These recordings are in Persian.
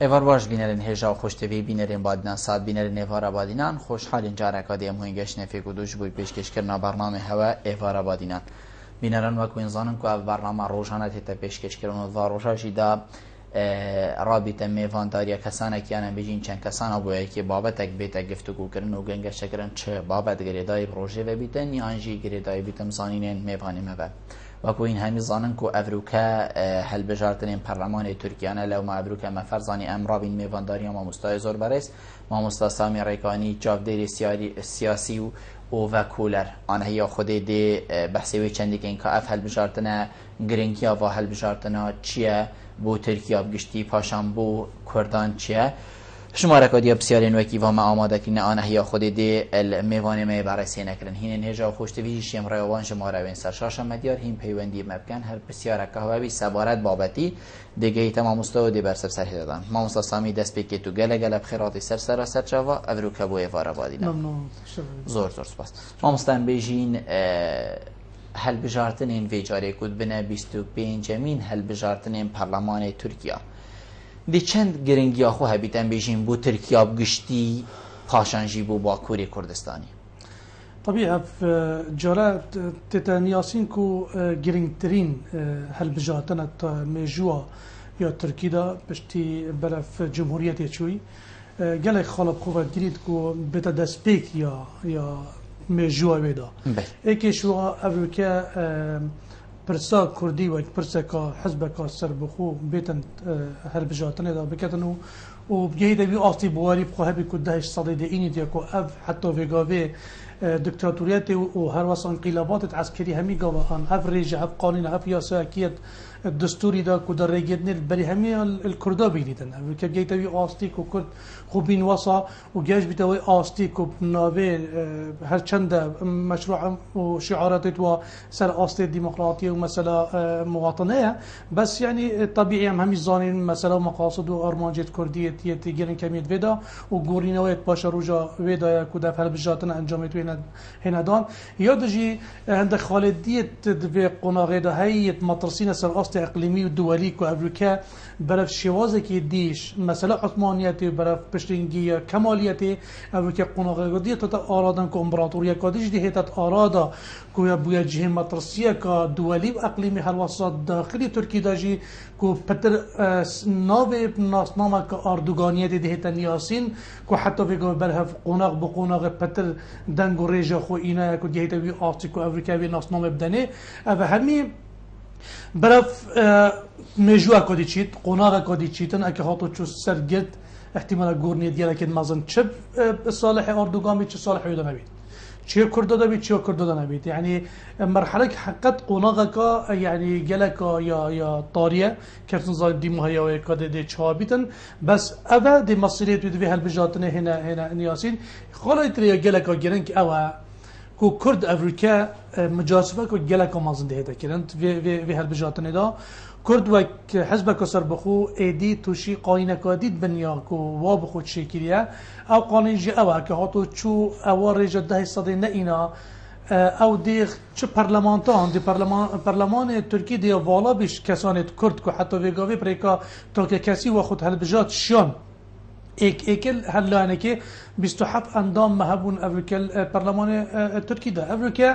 ایوار باش بینرین هجا خوشتوی بینرین بادنان ساد بینرین ایوارا بادینان خوشحالین جارکا دیم هنگش نفیق و دوش بوی پیشکش کرنا برنامه هوا ایوارا بادینان بینران وکو انزانن که برنامه روشانه تیتا پیشکش کرن و روشاشی دا رابطه میوانداری کسانه که یعنی بجین چند کسانه بویه که بابتک بیتک گفتگو کرن و گنگش کرن چه بابت گریدای پروژه و بیتن یانجی گریدای بیتم زانینین میوانی مبه وکو این همی زانن که افروکا هل بجارتنین پرلمان ترکیانه لو ما افروکا مفرزانی امرابین میوانداری ما مستای زور برس ما مستا سامی ریکانی جاودیر سیاسی و وکولر آنها یا خود دی بحثی وی چندی که این که اف هل بجارتنه گرینکیا و هل بجارتنه چیه بو ترکیه بگشتی پاشان بو کردان چیه شما رکادی بسیارین وکی و ما آماده کنه آنها یا خود دی میوانه می بررسی نکردن هین هجا خوشتوی شیم روان شما روین سرشاش مدیار هین پیوندی مبکن هر بسیار که بی سبارت بابتی دیگه تمام مستوى دی برسر سر دادن ما مستسامی دست بکی تو گله گله بخیراتی سر جوا افرو کبو ایوارا بادینا زور سپاس ما مستن بیجین هل بجارتن این ویجاری کود بنا 25 مین هل بجارتن این پارلمان ترکیه دی چند گرنگی آخو هبیتن بیجین بو ترکیه بگشتی پاشانجی بو باکوری کردستانی طبيعة في جارة تتنياسين كو جرينترين هل بجاتنا ميجوا يا تركيا دا بشتي بلا في جمهورية تشوي قال خالب خوفا جريد كو بتدسبيك يا ميجوا بيدا ايكي شو افريكا برسا كردي و برسا كا حزب كا سربخو بيتن هل بجاتنا دا بكتنو وبجيدا بي اصلي بواري بخوهبي كدهش صديد ايني ديكو اف حتى فيغافي دكتاتوريات وهروس انقلابات عسكرية همي قوان افريج اف قانون اف ياساكيت الدستوري دا كودر ريجدني البري همي الكردا بيدن امريكا جيتوي اوستيك وكرد خوبين وصا وجاش بتوي اوستيك وبنابي هر چند مشروع وشعارات و سر اوستي الديمقراطيه ومساله مواطنيه بس يعني طبيعي همي زانين مساله مقاصد وارمانجت كرديه تيجن كميت فيدا وغورينويت باشا روجا فيدا كودا فل بجاتن انجامت هنا دان يادجي عند خالديه في قناغه ده هي مطرسين سر اوستي اقليمي ودولي كو افريكا برف شوازه كي ديش مساله عثمانيتي برف بشتنگی کمالیتی اوکی قناغه دیت تا آرادن که امپراتوری کادیش دیت آرادا که بویا جه مترسیه که دولی و اقلیمی هلوسات داخلی ترکی داجی که پتر ناوی ناسنامه که اردوگانیت دیت نیاسین که حتی بگو برهف قناغ بقناغ پتر دنگ و ریجا خو اینا که دیت وی آتی که افریقایی ناسنامه بدنه و همی برف مجوع کدی چیت قناغ کدی چیتن اگه هاتو چو سرگرد احتمال گورنی دیگه که مازن چه صالح اردوغان بيت چه صالح يودا نبيت چه كردا دا بيت چه كردا دا نبيت يعني مرحله حقت قناغا يعني جلكا يا طاريه كرتن زاد دي مهيا كاد دي چابيتن بس اوا دي مصريت دي هالبجاتن هنا نياسين خلاص تري جلكا جرنك اوا کو کرد افریقا مجاسفه کو جلكا مازن ده كرنت في هالبجاتن دا کرد و حزب کسر بخو ایدی توشی قانون کادید بنیا کو واب خود شکلیه او قانون جی او که هاتو چو اوار جده صدی نه اینا او دیغ چه پارلمانتان دی پارلمان ترکی دی والا بیش کسانت کرد که حتی ویگاوی پریکا تا که کسی و خود هلبجات شیان ایکل هلانه که 27 اندام مهبون افریقا پارلمان ترکی ده افریقا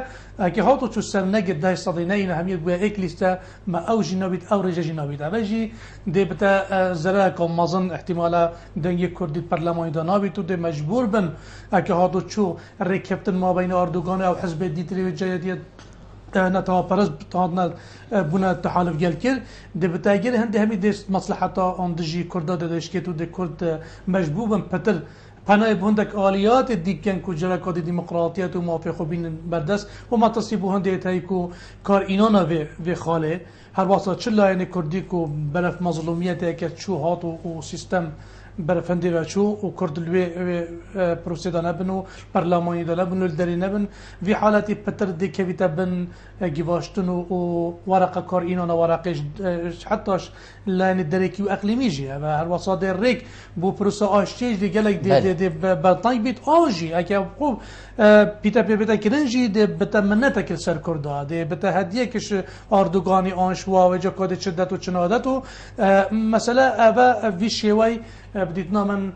که هاتو چو سر نگه ده صدی نه این همیت بویا ایک لیسته ما او جنابید او رجا جنابید اوجی ده بتا زرا که مازن احتمالا دنگی کردید پارلمانی ده نابید تو ده مجبور بن که هاتو چو رکبتن ما بین اردوگان او حزب دیتری جایدیت نتاها پرز تاعدنا بنا تحالف جل كير دي بتاجر هندي همي دي مصلحة اندجي كردا دش كيتو دي كرد مجبوبا بتر پناه بهندك آليات دي كان كو جلكات ديمقراطية وموافق بين بردس وما تصيبو هندي تايكو كار إنانا في خاله هر واسطة چلا يعني كردي كو بلف مظلومية تاكت شو هاتو و سيستم برفندی بچو و کرد لوی پروسیدا نبن و برلمانی داره بن و دری نبن وی حالتی پتر دیکویتا بن گیواشتن و ورقه کار اینا ورقش حتیش لان درکی و اقلیمی جیه و هر وسط ریک بو پروسه آشتیج دیگه دی بطنی بیت آجی اگه خوب پیتا پیتا کرنجی دی بتا منتا کل سر کرده دی بتا هدیه کش اردوغانی آنشوا و جا کاد شدت و چنادت و مثلا اوه وی شیوی بديتنا من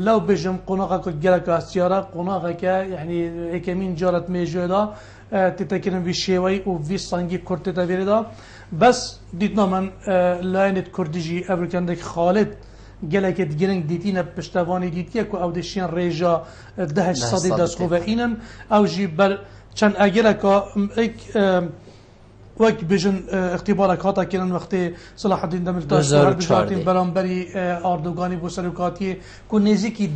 لو بجم قناقة جلك استيارة قناقة ك يعني إكمين جارت ميجودا تتكلم في الشيوي وفي الصنجي كرت تبيردا بس ديتنا من لاينت كردجي أمريكان خالد جلك تجرن ديتينا بشتواني ديتيا كو أو دشين ريجا دهش صدي دسخوفا إنن أو جبر كان أجلك وقت بيجن اختبارك هاتا كنن وقتی صلاح الدین دملتاش بجارتين برانبري اردوغاني بوسلوكاتي كو نزيكي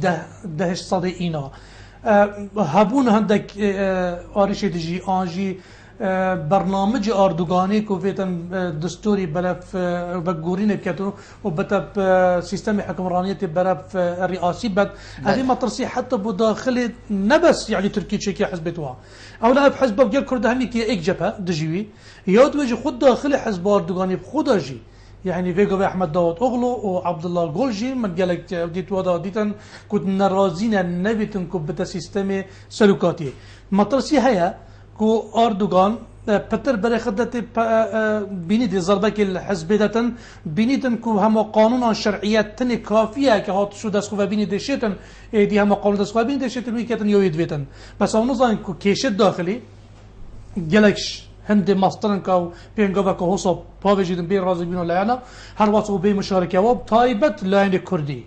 دهش صدي اینا هبون هندك آريش دجي آنجي برنامج اردوغاني كو فيتن دستوري بلف بقورين بكتو وبتب سيستم حكمرانية بلف الرئاسي بد هذه ما ترسي حتى بداخل نبس يعني تركي تشيكي حزبتوها او لا بحزب بقول كرد همي كي اك جبهه دجيوي ياد وجه خود داخل حزب اردوغاني بخودا جي يعني فيجو احمد داود اوغلو وعبد الله الغولجي من قالك ديت ودا ديتن كنت نرازين نبيتن كو بتا سيستم سلوكاتي ما ترسي هيا كو اردوغان بتر بري خدت بيني دي ضربك الحزب دتن بينيتن كو هم قانون شرعيات تن كافيه كهات شو دسخو بيني دشتن دي هم قانون دسخو بيني دشتن ويكتن يويدويتن بس اون نظام كو كيش داخلي جلكش هندي ماسترن كاو بينغا كو هوسو باوجيدن بي رازي بينو لانا هر واسو بي مشاركه وب تايبت لاين كردي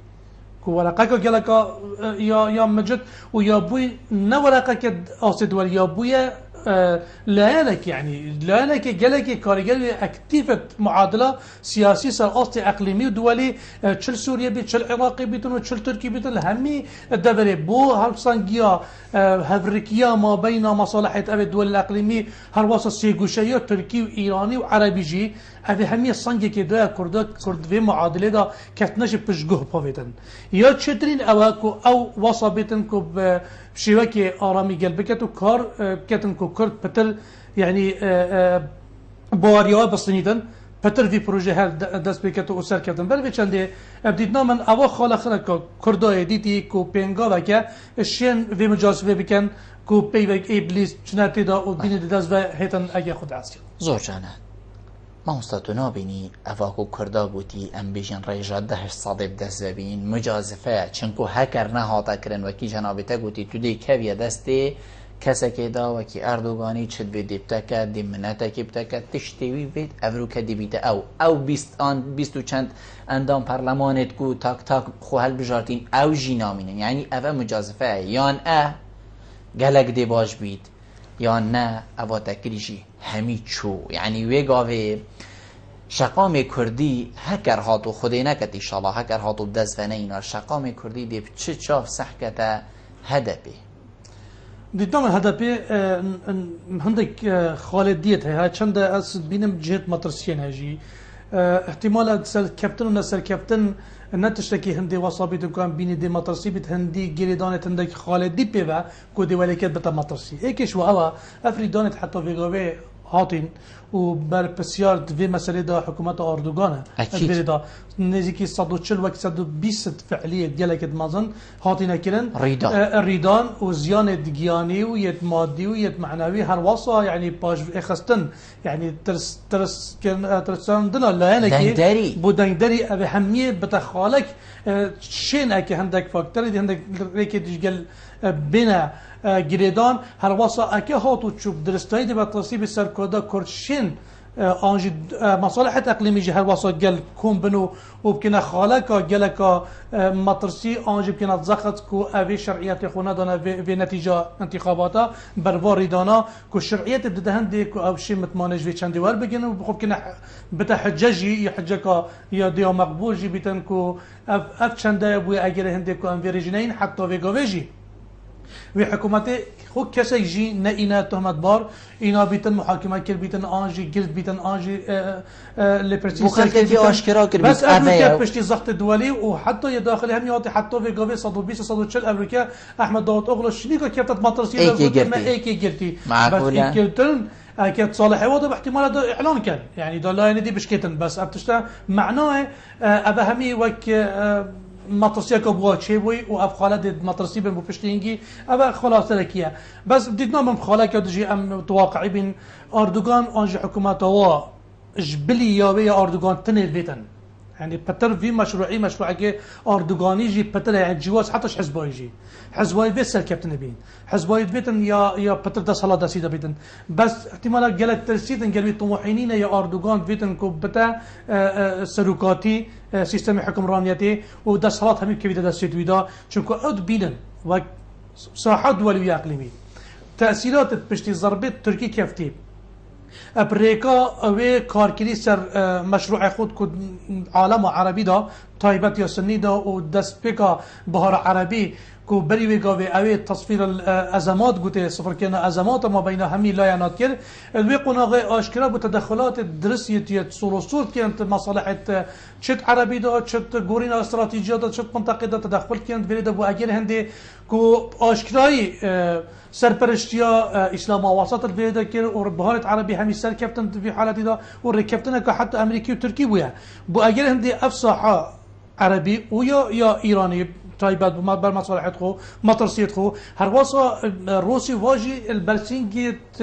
كو ورقه جلكا يا مجد ويا بوي نورقه اسد ويا بوي لانك يعني لانك جلك كارجل اكتيفه معادله سياسي سر اصل اقليمي ودولي تشل سوريا بي تشل عراقي بيتون وتشل تركي بيتون همي الدبري بو هالسانجيا هفريكيا ما بين مصالح الدول الاقليمي هالوسط سيغوشيا تركي وايراني وعربي جي هذه همية الصنجة كده كرد في معادلة دا كتناش بجوه بافيتن يا تشترين أواكو أو وصابتن كو بشيوكي آرامي قلبكتو كار كتن كو كرد بتل يعني بواريا بصنيدن بتر في بروجه هال دست بكتو أسر كتن بل في چنده ابديتنا من أوا خالا خلق كرداي ديتي كو بينغا وكا الشين في مجازفة بكن كو بيوك إبليس چناتي دا وبين دست هيتن أجي خود عسير زور جانا ما مستطيع نابيني أفاكو كردا بوتي أم بيجن ريجا دهش صادب دست ببين مجازفة چنكو هكر نهاتا کرن وكي جنابتا قوتي تودي كوية دستي كسكي دا وكي أردوغاني چد بيدي بتاكا دي مناتا كي بتاكا تشتوي بيت أفروكا دي بيتا أو بيستو چند اندام برلمانت كو تاك تاك خو هل بجارتين أو جينامينن يعني أفا مجازفة يان قلق دي باش بيت یا نه اوا تکریجی همی چو یعنی ویگاوی شقام کردی هکر هاتو خودی نکت ایشالا هکر هاتو بدست و نه اینا شقام کردی دیب چه چاف سحکت هدپی دیدم هدپی هندک خالدیت های چند از بینم جهت مترسین هجی احتمال سر کپتن و نسر کپتن نتشتكي هندي وصابي كان بيني دي مطرسي بت هندي جريدانت هندك خالد دي بيبا كودي ولكن بتا مطرسي هيك شو هوا افريدانت حتى في غوي هاتين وبر بسيار في مسألة دا حكومة أردوغان أكيد دا نزيكي 140 وقت 120 فعلية ديالك مازن هاتين كلن الريدان وزيان دقياني ويت مادي ويت معنوي هالوصا يعني باش اخستن يعني ترس كان ترسان دنا لا يعني بودندري ابي حميه بتخالك شين اكي عندك فاكتور دي عندك ريكي تشقل بنا جريدان هر واسا اكي هاتو تشوف درستاي دي بترسي بسر كودا كورشين انجي مصالح اقليمي هر واسا قال كون بنو وبكنا خالك قالك مطرسي انجي بكنا تزخت كو ابي شرعيات خونا دانا في نتيجه انتخاباتا برباري دانا كو شرعيات بده هندي كو او شي متمانج في چندي ور بگن وبخب كنا بتحججي يحجك يا ديو مقبول جي بتنكو اف چنده ابو اگر هندي كو ام فيرجنين حتى في گوجي و حکومت خود کسی جی نه اینا تهمت بار اینا بیتن محاکمه کرد بیتن آنجی گرد بیتن آنجی لپرسی بخلقی آشکرا کرد بس امریکا پشتی زخت دولی و حتی یه داخلی همیاتی حتی به گاوی 120 140 امریکا احمد داوود اوغلو شنیکا کردت مطرسی ایکی گرتی بس ایکلتن اكيد صالح وضع باحتمال ده اعلان كان يعني ده لا دي بشكيتن بس ابتشتا معناه ابا همي وك مطرسيا كبوا شيبوي واب خالد مطرسي بن بوبشتينجي ابا خلاص لكيا بس بدينا من خالك يجي ام توقعي بين اردوغان انج حكومته جبلي يا اردوغان تنفيتن يعني بتر في مشروعي كي اردوغاني يجي بتر يعني جواز حتى حزبه يجي حزبه بس الكابتن بين حزبه بيتن يا بتر ده صلاه ده سيده بيتن بس احتمال قالت ترسيتن قالوا طموحين يا اردوغان بيتن كو بتا سلوكاتي سيستم حكمرانيتي وده صلاه هم كبيره ده سيدويدا شنكو عود بينن و ساحه دوليه اقليمي تاثيرات بشتي ضربه تركي كيفتي امریکا و کارکری سر مشروع خود که عالم عربی دا تایبت یا سنی دا و دست پیکا بهار عربی که بری و گاوی اوی تصویر الازمات گوته صفر کنه ازمات ما بین همی لایانات کرد الوی قناغه آشکرا با تدخلات درسیتیت سلوسورت کنت مصالحت چت عربی دا چت گورین استراتیجیات دا چت منطقه دا تدخل کنت ولی دا بو اگر هنده که آشکرایی سرپرشتیا اسلام وسط الفيدا كير وربهارت عربي همي سر كابتن في حالتي دا وركبتنا حتى امريكي وتركي ويا بو اجل هندي افصح عربي ويا يا ايراني تايبات بر مصالحت خو مطرسيت خو هر واسا روسي واجي البرسينجيت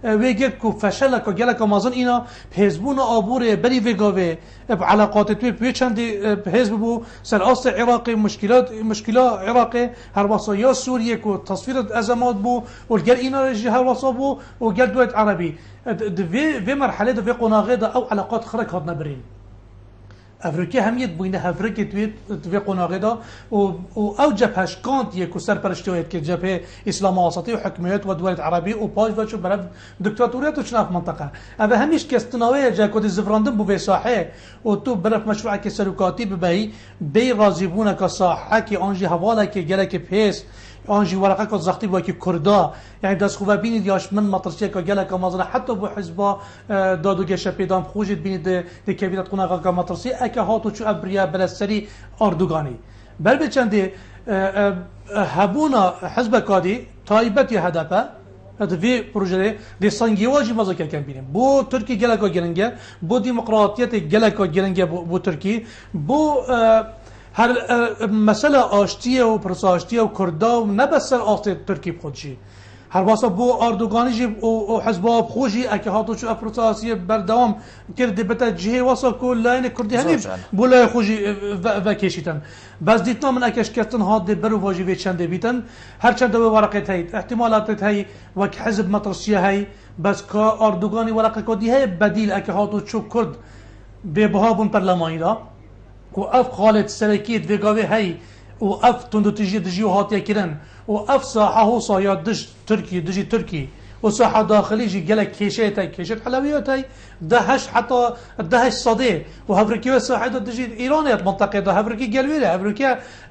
ويجت كو فشل كو جلك مازن اينا حزبون ابور بري فيغوي بعلاقات توي بيچند حزب بو سر اصل عراقي مشكله عراقي هر واسا يا سوريا كو تصوير ازمات بو والجر اينا هر واسا بو وجل دوله عربي في مرحله في قناغه او علاقات خرق هاد نبرين افریقا همیت بوینه افریقا توی قناغه دا و او جبهش کانت یک سر پرشتویت که جبهه اسلام وسطی و حکمیت و دولت عربی و پاش و چو برای دکتاتوریت و چناف منطقه او همیش که استناوی جا کد زفراندن بو به ساحه و تو برای مشروع که سلوکاتی ببهی بی راضی بونه که ساحه که آنجی حواله که گله که پیس آنجی ورقه که زختی با که کردا يعني داس خوبا بيني دياش من مطرسيه كجلك مازنا حتى بو حزبا دادو جيش بيدام خوجت بيني دي كبيرة قناغا كمطرسيه اكا هاتو شو ابريا بلسري اردوغاني بل بچندي هبونا حزب كادي تايبتي هدفه هذا في بروجه دي سانجيواجي مازا كان بينهم بو تركي جلكا جرنجا بو ديمقراطيه جلكا جرنجا بو تركي بو هر مسألة آشتیه و پرساشتیه و کردا و نه بس آسته ترکی بخودشی هر واسه بو اردوغانی جی و حزبها بخوشی اکه هاتو چو افراساسی بردوام کرده بتا جهه واسه کل لاین کردی هنی بو لای خوشی و کشیتن بس دیتنا من اکش کردن هاد برو واجی وی چنده بیتن هر چنده به ورقه هید احتمالات هی وک حزب مطرسیه هی بس که اردوغانی ورقه کدی هی بدیل اکه هاتو چو کرد به بهابون پرلمانی دا و اف خالد سرکیت وگاوی هی و اف تندو تجی دجی و هاتیا کرن و اف ساحه هو سایا دج تركي دجي تركي وساحه داخلي جي قالك كيشت حلويات دهش حتى دهش صدي وهفريكي ساحه دجي ايران منطقه ده هفريكي قالوا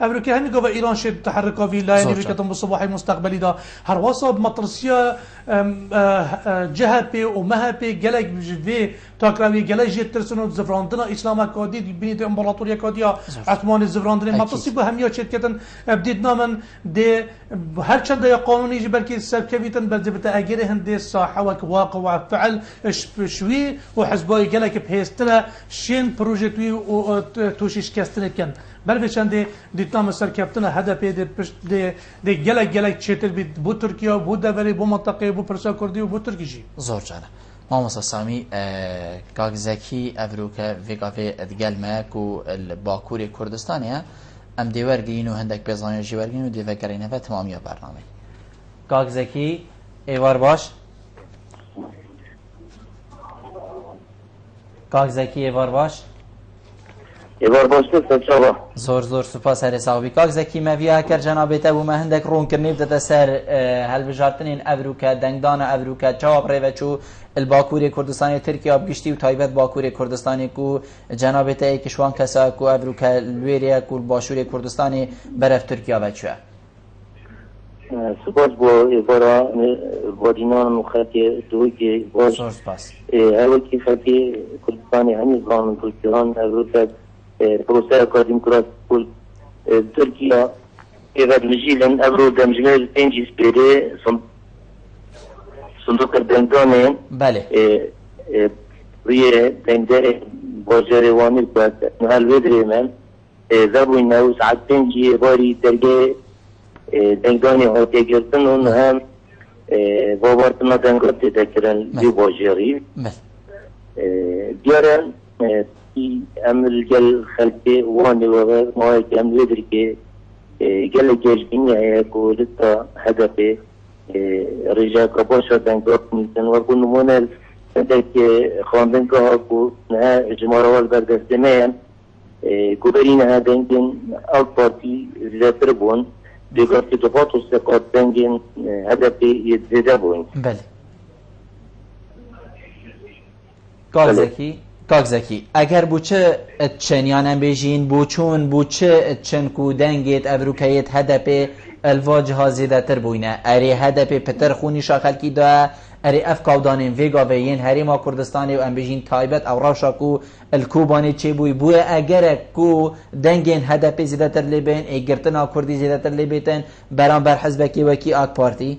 افريكا هم قبل ايران شد تحركوا في لاين امريكا بالصباح المستقبلي ده هرواسه بمطرسيه جهبي ومهبي قالك في تاكراوي قالك جيت ترسنو زفراندنا اسلام كادي بنيت امبراطوريه كاديا عثماني زفراندنا مطرسيه هم يا شركتن بدينا من دي هر چند قانوني جبركي سبكبيتن بس اجر هندي ساحه واقع وفعل شوي وحزبای گلک بهستره شین پروژه و توشش کستنه کن بل بچنده دیتام سر کپتن هدف دی گلک چتر بو ترکیه بو دوری بو منطقه بو پرسا کردی و بو ترکیجی زور جانه ما سامی کاغزکی افروکا وگاوی ادگل ما کو باکوری کردستانیه ام دیورگین و هندک بزانی جیورگین و دیوگرینه و تمامی برنامه کاغزکی ایوار باش کاغزکی ایوار باش زور سپاس هر صاحبی کاغزکی مویا کر جنابت ابو مهندک رون کرنی بدت سر هل بجارتنین ابروکا دنگدان ابروکا جواب ریوچو الباکوری کردستانی ترکیه بگشتی و تایبت باکوری کردستانی کو جنابت ای کشوان کسا کو ابروکا لویریا کو باشوری کردستانی برف ترکیه بچوه سپاس با ابارا وادینان و خطی دوی که باش هلوکی خطی کردستانی همی زمان ترکیان اروکت پروسه اکادیم کرد کل ترکیه ایواد مجیلن ابرو دمجمل پنجی سپیره صندوق دندانه بله روی دنده باجروانی باید نهال ودری من زبوی نو ساعت پنجی باری درگه دنگانی هاتی گرتن اون هم باورتنا دنگات تذکرن بی باجری دیارن عمل جل خلقی وانی وغیر ماهی که عمل ودری که جل جشبینی هیا که لسا هدفه رجاء كباشا دنگات نيسان وكو نمونا عندك خواندن كهاكو نها جمارة والبردستميان كوبرينها دنجن أو بارتي زيادربون بيقات كتفات وستقات دنجن هدفي يتزيدابون بله کاک زکی اگر بوچه اتشنیانم بیجین بوچون بوچه اتشن کو دنگیت ابروکیت هدفه الواجه زیده تر بوینه اری هدف پتر خونی شاخل کی دا اری اف کودانین ویگا وین هریما کردستانی و ام بیجین تایبت او راشا کو الکوبانی چه بوی بوی اگر کو دنگین هدف زیده تر لیبین ایگرتنا کردی زیده تر لیبیتن بران بر حزبکی وکی آک پارتی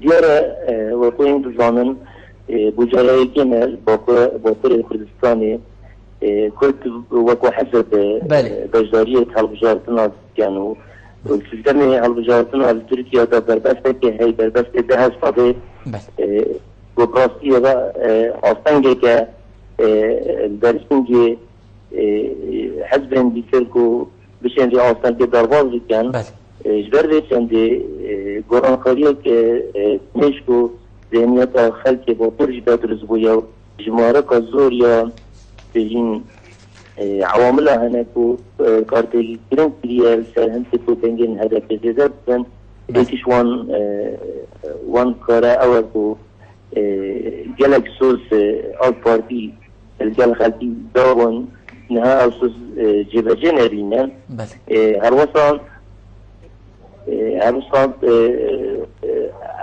دیاره وقوین بزانن بجارهی کمل باکر کردستانی كنت وكو حسب بجدارية هالبجارتنا كانوا والسلطنة هالبجارتنا التركيا دا بربستة هي بربستة ده هالصدي وبراسية دا أصلاً كا الدرسين حسباً بيسلكو بشان دي أصلاً كدرباز كان جبرت عندي قرآن خارية كنشكو ذهنية خلق بطرج بدرس بويا جمارة كزوريا بجين عواملها هناكو كارتي كرين كريال سالهم تكو تنجين هذا كزيدات بن بيتش وان كارا اوكو جالك سوس او بارتي الجال خالتي داون نها اوسوس جيبا جنرينا هالوصال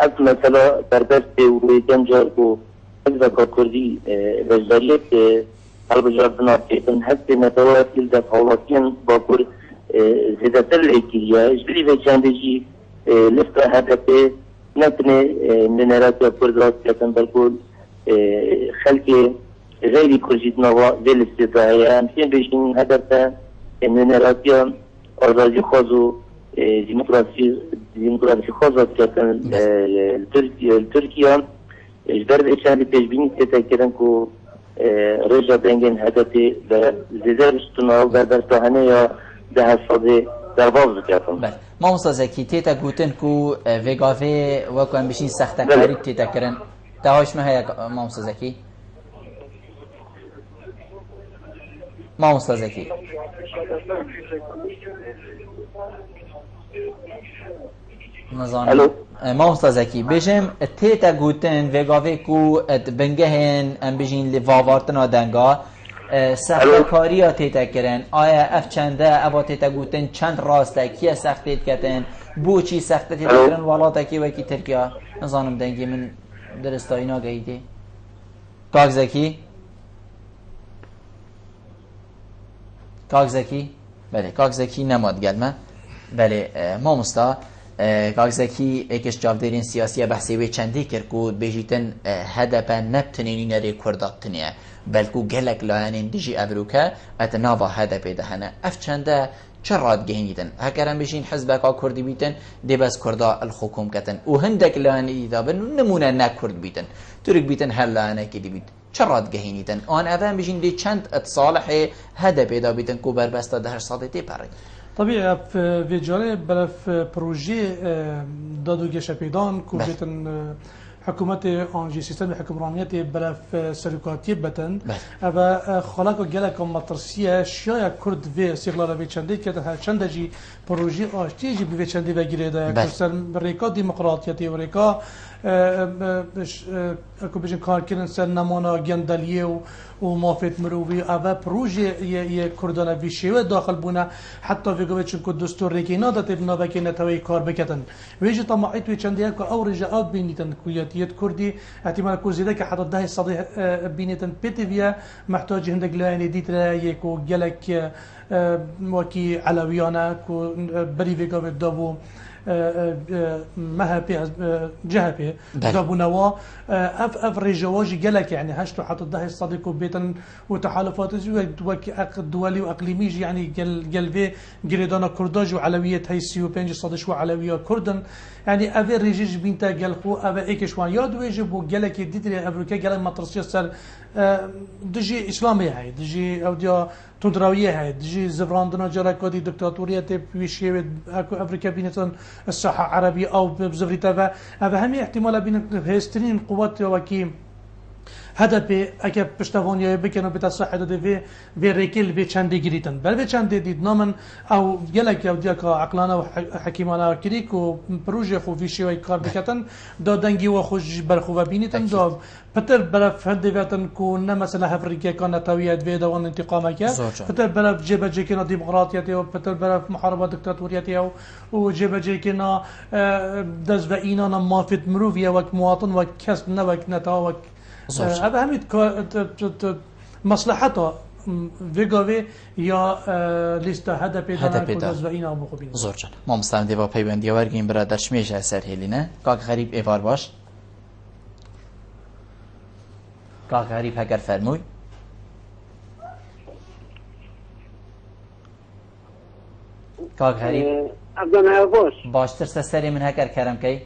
از مثلا بربست ويتم جاركو حزب كردي بجدارية هالبجاردنا كيتن حتى نتوات يلدف حولاتين باكور زيادة الإيكية جبري بيشان بيجي لفتا هدفه نتني ننرات كردات كتن بالكل خلقي غيري كرجيتنا ذي الاستطاعية همسين بيشين هدفه ننراتيا أرضي خوزو ديمقراطي خوزات كتن التركيا جبر بيشان بيجبيني تتاكدن كو رجع دنگن هدفی زیده بشتنا و بردستانه یا ده صدی در باز بکردم. بله. ما مستزکی تیتا گوتن کو وگاوی وکو هم بشین سخت کاری تیتا کرن. تهاش مه ما مستزکی. ما مستزکی. نظام ما مستزکی بجم تیتا گوتن وگاوی کو بنگهن ام بجین لواوارتنا دنگا سخت کاری ها تیتا کرن آیا اف چنده ابا تیتا گوتن چند راسته کیه سخت تیت کتن بو چی سخت تیتا کرن والاتا کی وکی ترکیه نظانم دنگی من درستا اینا گهیده کاک زکی بله کاک زکی نماد گلمه بله ما مستا کاک زکی ایکش جاودرین سیاسی بحثی و چندی کرد بیجیتن هدف نبتنینی نری کرداتنیه بلکو گلک لانین دیجی ابروکه ات ناوا هدف دهنه اف چنده چراد گهینیدن هکرم بشین حزبکا کردی بیتن دی بس کردا الحکوم کتن و هندک لانی دابن نمونه نکرد بیتن ترک بیتن هر لانه کدی بیت چراد گهینیدن آن افهم بشین دی چند اتصالح هدف دا بیتن کو بربسته ده صادتی پرد طبيعي في جانب بلا في بروجي دادو جيش بيدان كوبيتن حکومت آنجی سیستم حکمرانیت برف سرکاتی بتن و خلاق گلک مطرسیه شاید کرد و استقلال به چنده که چنده جی پروژه آشتی جی به چنده بگیره ده کسر ریکا دموکراتیتی و ریکا اکو بجن کار کردن سر نمانا گندلیه و مافت مروی اول پروژه یه کردانه ویشیوه داخل بونه حتی ویگوه چون که دستور ریکی نادت ابنا بکی نتوی کار بکتن ویجی طمعیت وی چنده که او رجاعات بینیتن کویتیت کردی احتمال کوزیده که حتی 10 صدی بینیتن پیتی ویا محتاج هندک لعنی دیت را یکو گلک وکی علویانه که بری ویگوه دابو مهبي جهبي دابونوا اف رجواج جلك يعني هشتو حتى ده الصديق بيتن وتحالفات دولي واقليمي يعني قلبي جريدانا كرداج وعلويه هي سيو بنج صدش وعلويه كردن يعني افي ريجيج بنتا قلخو افا ايكشوان ياد ويجب وجلك ديدري افريكا قال مطرسيه سر دجي اسلاميه هاي دجي او ديا تندراويه هاي دجي زفراندنا جراكودي دكتاتوريه بيشي اكو افريكا بينتن الساحه عربيه او بزفريتا افا همي احتمال بين هسترين قوات وكيم هدف اگه پشتوانی بکنه به تصحیح داده و ریکل به چنده گریتن بل به چنده دید نامن او گلک او دیا که عقلانه و حکیمانه کریک و پروژه خوبی شوی کار بکتن دادنگی و خوش برخو و بینیتن دا پتر برف هدفاتن کو نه مثلا افریقا کان نتویت و دوان انتقام کرد پتر برف جبه جکنا دموکراتیت و پتر برف محاربه دکتاتوریت و جبه جکنا دز و اینان مافت مروی و مواطن و کس نه و نتا و هذا هميت مصلحته ویگاوی یا لیست هدف پیدا و اینا بخوبین زور جان ما مستند با پیوندی ورگیم برادر شمیش اثر هلینه کاک غریب ایوار باش کاک غریب هگر فرموی کاک غریب ابدان باش باشتر سری من هگر کرم کی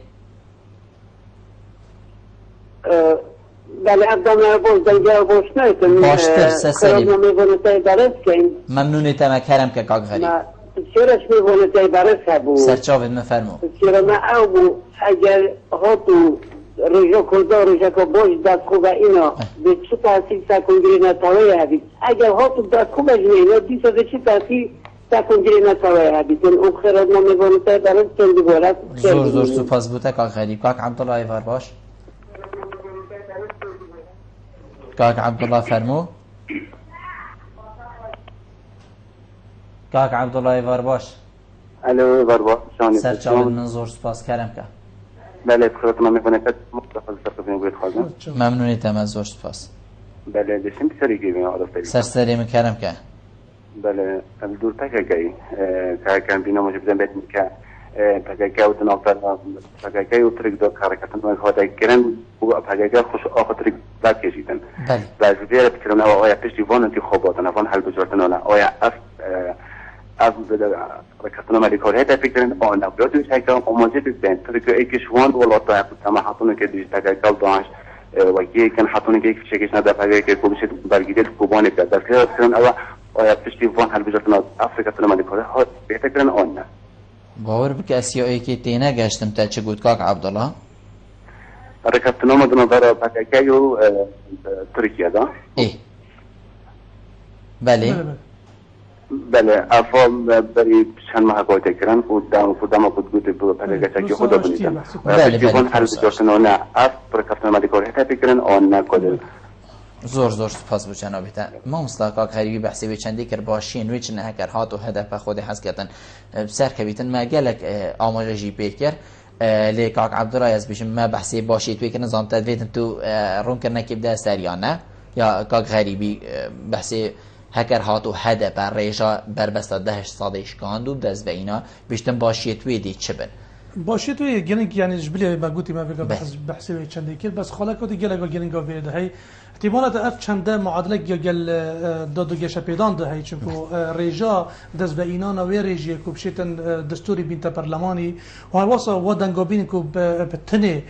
بله ابدان باش دنجا باش نیستم باشتر سری میگونه تای درس کن ممنونی تما کرم که کاک غریب چرا میگونه تای درس هبو سرچاوید مفرمو چرا ما او اگر هاتو رجا کرده رجا که باش دست خوبه اینا به چه تحصیل سکنگیری نتاوی هبید اگر هاتو دست خوبه جنینا دیسا به چه تحصیل سکنگیری نتاوی هبید او خیرات ما میگونه تای درس کن دیگارت زور زور سپاس بوده کاک غریب کاک عبدالله ایوار باش کاک عبدالله فرمو کاک عبدالله ایوار باش الو ایوار باش سرچاوید من زور سپاس کرم که بله بخیرات ما میکنه که مختلف سرکتون باید خواهدم ممنونی تمام زور سپاس بله داشتیم بسیاری گیریم عادت داریم سرسری من کرم که بله دور تکه که کم بینا موجب بزن بیتیم که پاگاگه و دنافتر پاگاگه و ترک دو حرکتن و خواهده گرن و پاگاگه خوش آخه ترک داد کشیدن و از ویره بکرم او آیا پشتی وان انتخاباتن وان حل بجارتن آیا اف رکتن مالی کاری هست فکرن آن نبودی میشه که آماده ببین ترک ایکش وان ولات تا تمام حتونه که دیش پاگاگه دانش و یکن حتونه که چکش نده پاگاگه کوبیشه برگیده کوبانه کرد در که بکرن او آیا پشتی وان حل بجارتن افریقا مالی کاری ها بهترین آن نه باور بک اسیایی که تینا گشتم تا چه گفت کاک عبدالله حرکت نام دو نظر پاکستان و ترکیه دا ای بله بله افام بری چند ماه قاطع کردن و دام بود پاکستان که خدا بنیدن بله جوان هر دوستان نه اف حرکت نام دیگر هست فکرن آن نکرد زور سپاس بو جنابیت ما مستاقا غریبی بحثی به چندی کر باشین ویچ نه کر هات و هدف خود حس کردن سر کبیتن ما گلک آماجی پیکر لیکاک عبدالله از بیشم ما بحثی باشید توی که نظام تدویدن تو رون کرنه که بده سریانه یا کاک غریبی بحثی هکر هات و هدف ریجا بربسته 10 سادش کاندو دست و اینا بیشتن باشید توی دی چه بن باشید توی گلنگ یعنی جبلی ما گویی ما بگم بحثی به چندی کر بس خاله کدی گلگ گلنگ آورده هی احتمالات اف چنده معادله گل دادو گشه پیدان ده هی چونکو ریجا دست به اینا نوی ریجی کو بشیتن دستوری بینت پارلمانی و واسه ودنگابین کو بتنه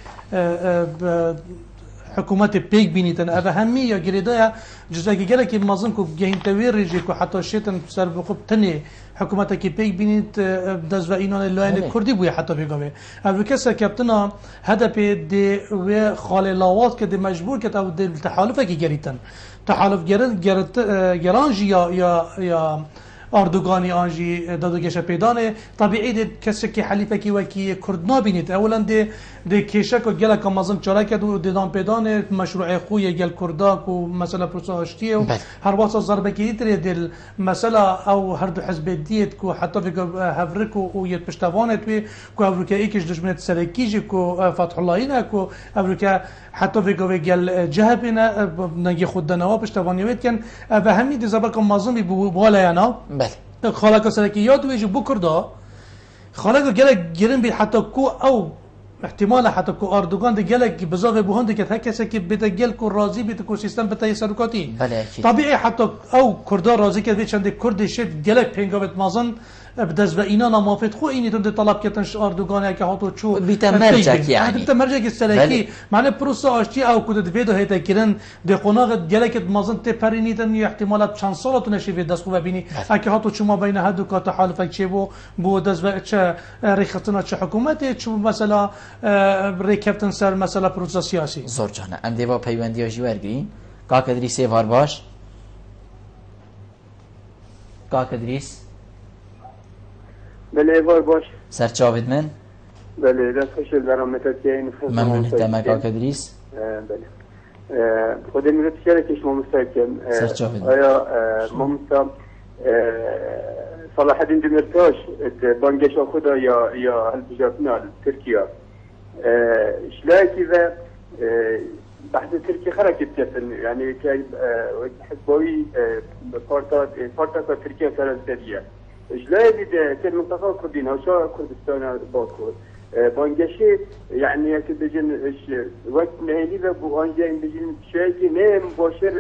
حکومت پیک بینیتن اوه همی یا گریده جزاکی گله که مازن کو گهین تویر ریجی کو حتی شیطن سر بخوب تنه حکومت که پیک بینید دست و اینان لاین کردی بوی حتی بگوه او کسا کپتنا هدف دی و خال لاوات که دی مجبور که او دی تحالفه که گریتن تحالف گرانجی یا اردوغانی آنجی دادوگش پیدانه طبیعی دی کسی که حلیفه کی وکی کرد نبینید اولا دی کشک و گله که مازم چاره کرد و دیدان پیدانه مشروع خوی گل کرداک و مسئله پروساشتیه و هر واسه ضربه کی تری دل مسئله او هر دو حزب دیت کو حتی هفرک و یت پشتوانه توی کو امریکا یکیش دشمنت سرکیجی کو فتح الله اینا کو امریکا حتی بگوی گل جهبینا نگی خود دنوا پشتوانیویت کن و همین دی زبر که مازم بی بالا یانا خالق سرکی یاد ویجو بکردا خالق گله گرن بی حتی کو او احتمال حتی کو اردوغان دی گله بزاغ بوهند که هر کسی که بده گل کو راضی بیت کو سیستم بته سرکاتی طبیعی حتی او کردا راضی که چند کرد شد گله پنگاوت مازن بدز و اینا نامافت خو اینی تو طلب کردنش اردوغان که هاتو چو بیتمرجک یعنی بیتمرجک سلکی معنی پروسه آشتی او کد ویدو هیتا کردن د قناق گلک مازن ته پرینیدن احتمالات چند سالات نشی وید دست خو ببینی اگه هاتو چما بین هدو کا تحالف چه بو دز و چه ریختنا چه حکومت چه مثلا ریکفتن سر مثلا پروسه سیاسی زور جانه ام دیوا پیوندی جی ورگرین کاک ادریس وار باش کاک ادریس بله وار باش سرچاوید من بله دست خوشل برامتت که این ممنون تمک آقا ادریس بله خود میره تشاره کش ما مستقیم سرچاوید آیا ما مستقیم صلاح الدین دمرتاش بانگش خدا یا البجاتنا ترکیا شلاکی و بحث تركيا خرجت يعني حزبوي بارتا تركيا كارنتيريا جلاي في المنطقه الكرديه او شو كردستان باكور بانجشي يعني يكتبجن وقت نهيني بو انجا بجن شيء نه مباشر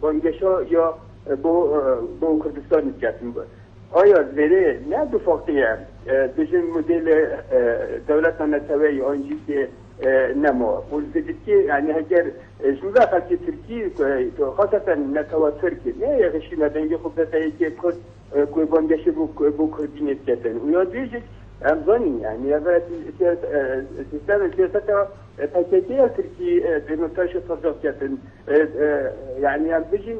بانجشا يا بو كردستان جاتن آیا زیره نه دو فاقیه بجن مدل دولتنا توی آنجی که نما ولذلك يعني هجر شو ذا خلك تركي خاصة نتوا تركي لا يغشي ندنجي خبزة هيك كل بانجش بو كردين كتن ويا ديجك أمزاني يعني هذا السيستم السياسة تركيا تركي بنتاش صدق كتن يعني أم بيجين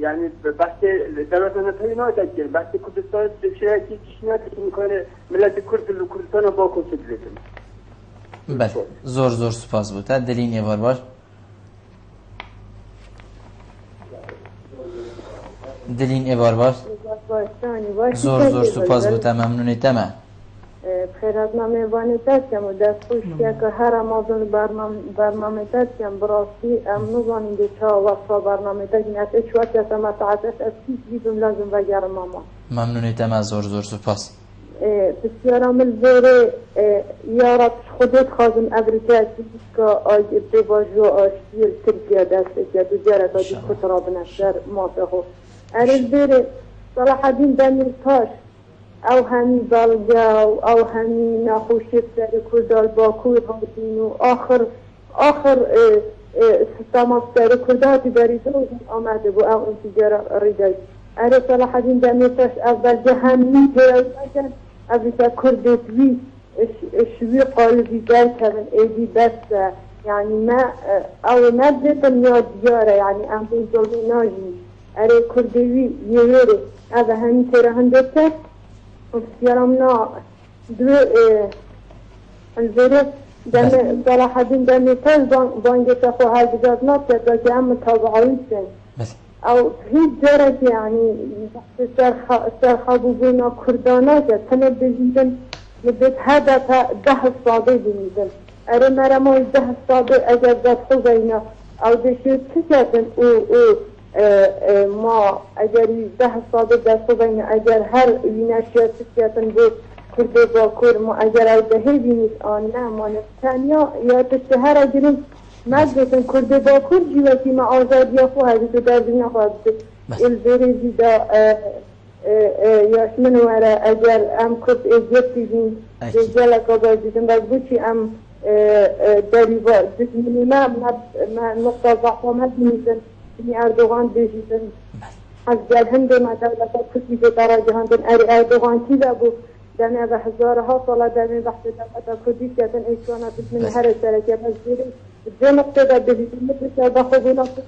يعني بحث دولة نتوينا تكير بحث كردستان شيء كيشنا كان ملت كرد الكردستان باكو سجلتن بله زور سپاس بود دلین یه بار باش دلین یه بار باش زور سپاس بود ممنونی تمام بخیر از نمیوانی تاکم و دست خوش که هر امازون برنامه تاکم براستی امنوزانی دی چا وقتا برنامه تاکم از اچ وقت از متعدش از کیش بیدون لازم بگرم ماما ممنونی تمام زور سپاس بسیار عمل زوره یارت خودت خواهدم امریکا که آی بواجو آشتیر ترکیه دسته که دو جرد آجی کترا بنشتر ماسخو ارز بره صلاح الدین دمیرتاش او همی بلگا او همی نخوشیت در کردال باکوی هاتین و آخر سیستم در کرداتی بریده آمده بو او انتجار ریدای ارز صلاح الدین دمیرتاش اول جهنمی جرد أبدا كردت بي شوي قلبي جالكمن إيدي بس يعني ما بديت النياد ديارة يعني أنا بنزل ناجي أري كردي يوري هذا هم ترى هندسة وسيرمنا دو الزرق دم صلاح الدين دم تاز بانجت أخو هاي بجات نطلت لكن أم تابعيسن او هیچ درجه يعني سرخابونا كردانا تنه بجيدن لبيت هدف 10 صادق بنيدن ارى مرمو 10 صادق اگر ذات خزينا او دشو تكتن او ما اگر 10 صادق ذات خزينا اگر هر ويناشيا تكتن بو كرده باكور ما اگر او دهي بنيد آن نه ما نفتانيا یا تشهر اجرين مجلسن کرده با کرد جیوتی ما آزادی خو هدیتو در دنیا خواهد البریزی دا یاشمن وره اگر ام کرد ایجیب دیدین جلکا بازیدن باز بوچی ام دریوا دشمنی ما نقطه ضعف ما میشن اردوغان بیشتن از جهنده ما دولت کسی به درجه هندن اردوغان کی دبو دنیا به هزارها سال دنیا بحث دولت کردی کردن ایشونا دشمنی هر سرکه بزیر دو نقطه در بیشتر مثل بخوبی نقطه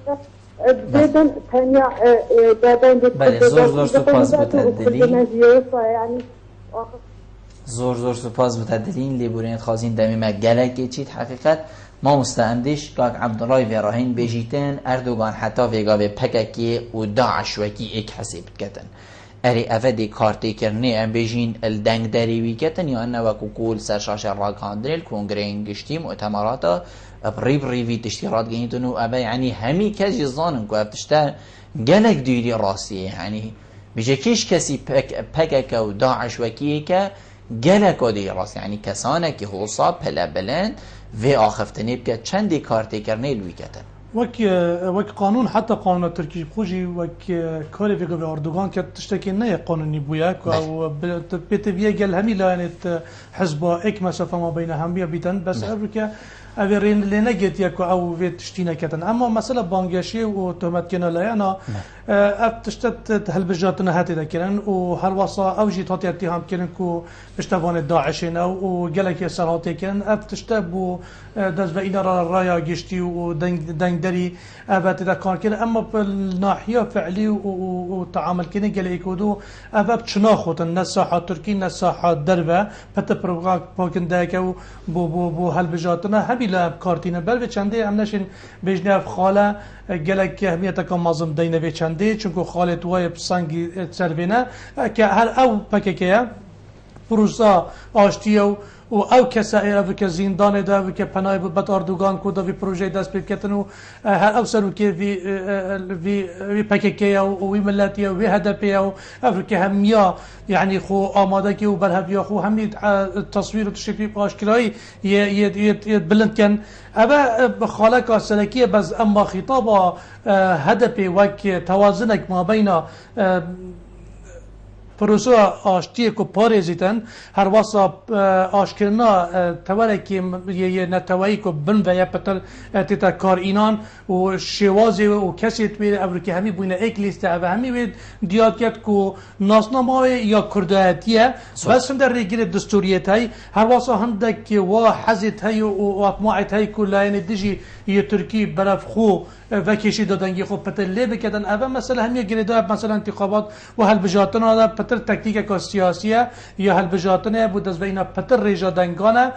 بدون تنیا دادن بله زور سپاس بتدلین زور سپاس بتدلین لیبورین خازین دمی ما گلک چیت حقیقت ما مستندش که عبدالله ویراهین بیجیتن اردوغان حتی ویگا به پککی و داعش وکی ایک حسیب کتن اری افدی کارتی کرنی ام بیجین الدنگ دریوی کتن یا انه وکو کول سرشاش راکاندریل کنگرین گشتی مؤتمراتا بریوی تشتیرات گینیتون و ابا یعنی همی کسی زانن که افتشتر گلک دیری راسیه یعنی بیجه کش کسی پکک و داعش وکیه که گلک دی راست یعنی کسانه که حوصا پلا بلند و آخفتنی بکه چندی کارتی کرنی لوی کتن وك قانون حتى قانون التركي بخوجي وك كاري في اردوغان كانت تشتكي انه قانوني بوياك او بتبيه قال همي لا يعني حزبه اك مسافه ما بين هميه بيتن بس افريكا افرين اللي نجت ياكو او في تشتينا كتن اما مساله بانجاشي وتهمت كنا لا انا تشتت هالبجاتنا هاتي ذكرن وهر وصا اوجي تعطي اتهام كن كو بشتفان داعشين او قالك سراتي كن تشتبو دز بين الرايه جشتي ودنگ دري ابات اذا كان كده اما بالناحيه فعلي وتعامل كده قال يكودو اباب شناخوت النساحه التركي النساحه دربه بت بروغا باكن داكو بو هالبجاتنا هبي لا كارتينا بل چنده امنشن بجناف خاله گلک اهمیت کم مازم دینه به چنده چونکو خالت وای بسانگی سروینه که هر او پکیه پروسا آشتیو و او کسایی رو که زندان ده و که پناه بود اردوغان کو و پروژه دست پیدا کردن و هر او سرو که وی پکیه و وی ملتی و وی هدفی و افریقا همیا یعنی خو آماده که و برهبیا خو همی تصویر و تشکیل آشکارایی یه بلند کن اما خالق سلکیه بس اما خطاب هدفی وک توازنک ما بین پروسه آشتی کو پارزیتن هر واسه آشکرنا تواره که یه نتوایی کو بن و یا پتر تیتا کار اینان و شوازی و کسی توی افریقا همی بوینه ایک لیسته و همی وید دیاکت کو ناسنامه یا کردایتیه بس هم در ریگیر دستوریت های هر واسه هندک و حزت های و اطماعت های کو لاین دیجی یه ترکی برف خو و کشی دادنگی خو پتر لی بکدن اول مثلا همی گریده مثلا انتخابات و هل بجاتن آده پتر تکتیک که سیاسیه یا هل بجاتنه بود از بین پتر ریجا دنگانه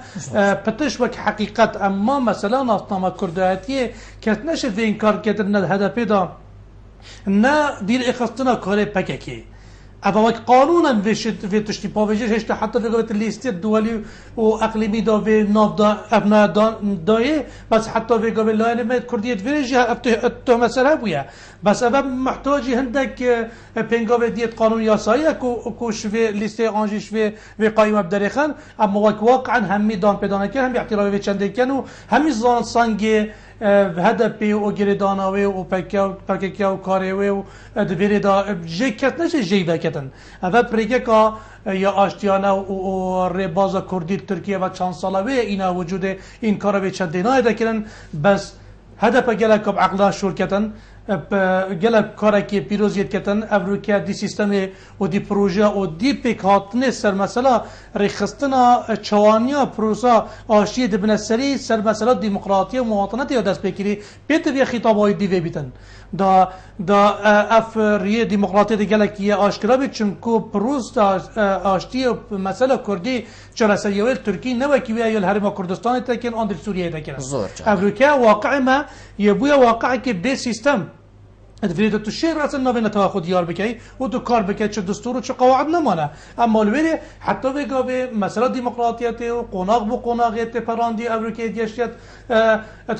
پترش وک حقیقت اما مثلا ناسنامه کردایتیه که نشد به این کار کردن هدفی دا نه دیر اخستنا کار پککی اما وقت قانونا في تشتي بوفيجي هشت حتى في قوة الليستي الدولي واقليمي دا في ناف دا ابناء داي بس حتى في قوة لا ما كردية فيجي التهمة سرابويا بس ابا محتاجي عندك بينغوي ديت قانون ياسايا كوش في ليستي انجيش في قائمة بدريخان اما وقت واقعا همي دان بدانك هم اعتراف في چندي كانوا همي زان سانجي هدفی و گریدانوی و پکیکیا و کاریوی و دویری دا جیکت نشه جیوه کتن اول پریگه که یا آشتیانه و ریباز کردی ترکیه و چند ساله وی اینا وجود این کار به چند دینای دکرن بس هدف گله که عقلا شور کتن گله کاری که پیروزیت کتن افریقا دی سیستم و دی پروژه و دی پیکاتنه سر مثلا ریخستنا چوانیا پروسا آشتی دبنسری سر مثلا دموکراسی و مواطنت یا دست بگیری بیت بیا خطابای دیوی بیتن دا افریقا دموکراسی دی گله که آشکارا بیت چونکو پروس آشتی مثلا کردی چراسیوی ترکی نوکی وی ایال هرم کردستان تکن آن در سوریه تکن افریقا واقع ما یبوی واقع که به سیستم تفريد الشيء راس النوفين تاخذ يار بكي ودو كار بكي تش دستور وش قواعد نمانه اما الويلي حتى بيقابي مسألة ديمقراطية وقناغ بقناغية براندي امريكا ديشت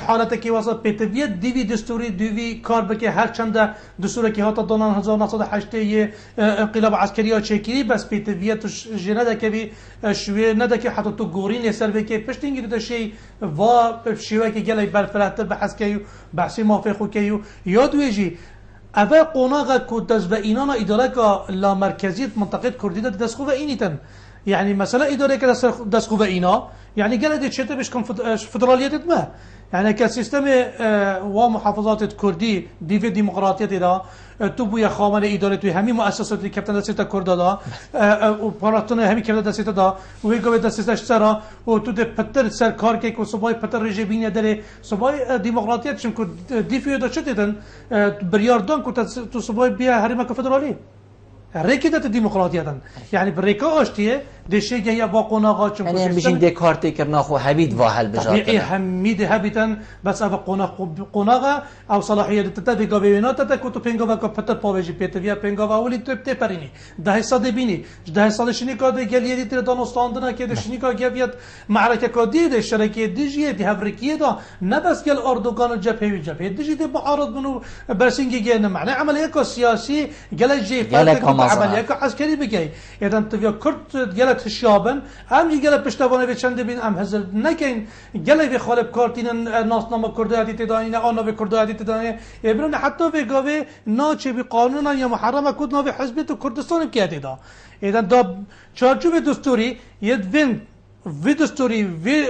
حالتك وسط بيتفيت ديفي دستوري ديفي كار بكي هر چند دستور كي هاتا دونان 1908 انقلاب عسكري تشيكيري بس بيتفيت جنده كبي شوي ندك حتى تو غورين يسر بكي پشتينگي ده شيء وا شيوه كي جلي برفرات بحث كيو بحثي موافقو كيو ياد ويجي اول قناغه که دست به اینانا اداره که لا مرکزیت منطقه کردی دست خوب اینیتن یعنی مثلا اداره که دست خوب اینا يعني قال دي شتا باش فدرالية ما يعني كسيستم ومحافظات الكردي دي في ديمقراطية دا تو يا خامنه اداره همي مؤسسات كابتن دسته كرد دا و پاراتون همي كابتن دسته دا و گوه دسته سرا و تو ده پتر سر کار که کو صبای پتر رژیمینه داره صبای ديمقراطية چون کو دي في دا چتدن برياردون کو تو صبای بیا هرم فدرالی ركدت الديمقراطية يعني بريكا اشتيه دشي جايه باقوناغا چون يعني بيجين ديكارتي كرنا خو حبيد واهل بجات طبيعي حميد هبيتن بس ابا قوناغا او صلاحيه تتدغا بينات تكوتو بينغا كبتر باوجي بيتويا بينغا ولي تبتي بريني ده صد بيني ده صد شني كاد گليدي تر دانستاندنا كده شني كا گيت معركه كدي ده شركه ديجي دي هبركيه ده نبس گل اردوغان جبهه ديجي دي معارض منو برسنگي گن معنى عمليه سياسي گل جي عمليه عسكري بگي اذا تبيا كرت گل تشابن هم گل پشتوانه به چند بین هم حزر نکن گل به خالب کارتین ناسنامه کرده ادیت دانی نه آنها به کرده ادیت دانی ابرن حتی به گاوه ناچه به قانون یا محرم کد ناوه حزبیت کردستان که ادیدا اذا دا چارچوب دستوری ید وین و دستوری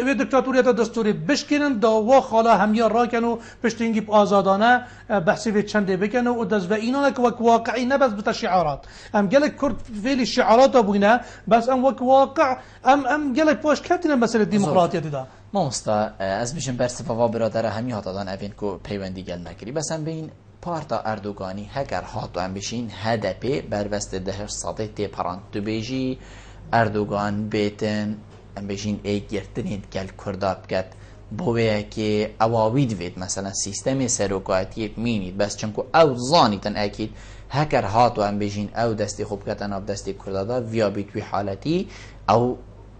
و دکتاتوریت دستوری بشکنن دا و خالا همیا را کنو پشتینگی آزادانه بحثی و چنده بکنو و دست و اینا که وک واقعی نبس بتا شعارات ام گلک کرد فعلی شعارات بوینا بس ام وک واقع ام گلک پاش کتین مسئله ديمقراطية دا ما مستا از بشن برسفوا برادر همی هاتا دان اوین کو پیوندی گل نکری بس ام بین پارتا اردوگانی هگر هاتو ام بشین هدپی بربست دهش صاده تی پرانت تو بیجی اردوگان بیتن ام بجین ایگرتنید گل کرداب کد بوه که اواوید وید مثلا سیستم سروکاتی مینید بس چنکو او زانیتن اکید هکر هاتو ام بجین او دستی خوب کتن او دستی کردادا ویا بیتوی حالتی او